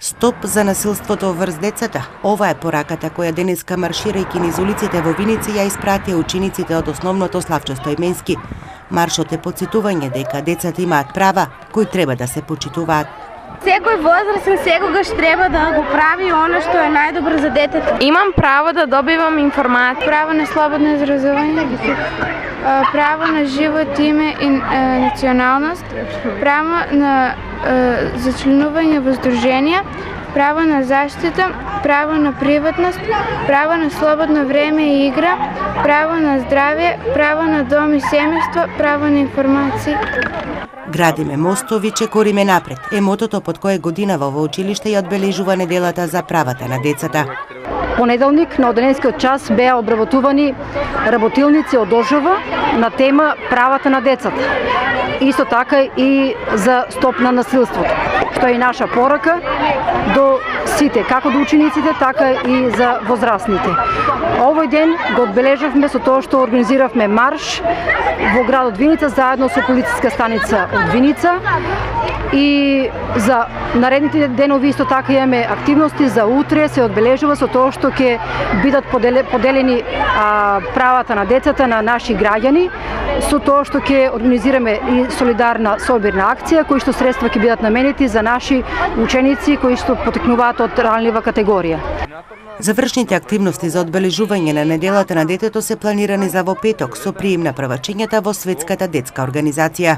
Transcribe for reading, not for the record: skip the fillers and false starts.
Стоп за насилството врз децата. Ова е пораката која денеска марширајќи низ улиците во Виница ја испратија учениците од основното Славчо Стојменски. Маршот е потсетување дека децата имаат права кои треба да се почитуваат. Секој возрастен секогаш треба да го прави она што е најдобро за детето. Имам право да добивам информација, право на слободно изразување, право на живот, име и националност, право на за членување во здруженија, право на заштита, право на приватност, право на слободно време и игра, право на здравје, право на дом и семејство, право на информации. Градиме мостови, чекориме напред е мотото под кое годинава во училиште ја одбележува неделата за правата на децата. Понеделник на одделенскиот час беа обработувани работилници од ОЖВ на тема правата на децата. Исто така и за стоп на насилството, што е и наша порака до сите, како до учениците, така и за возрастните. Овој ден го одбележавме со тоа што организиравме марш во градот Виница заедно со полициска станица од Виница и за наредните денови исто така имаме активности за утре се одбележува со тоа што ќе бидат поделени правата на децата на наши граѓани, со тоа што ќе организираме и солидарна собирна акција кои што средства ќе бидат наменети за наши ученици кои што потекнуваат од ранлива категорија. Завршните активности за одбележување на неделата на детето се планирани за во петок со прием на првачињата во Светската детска организација.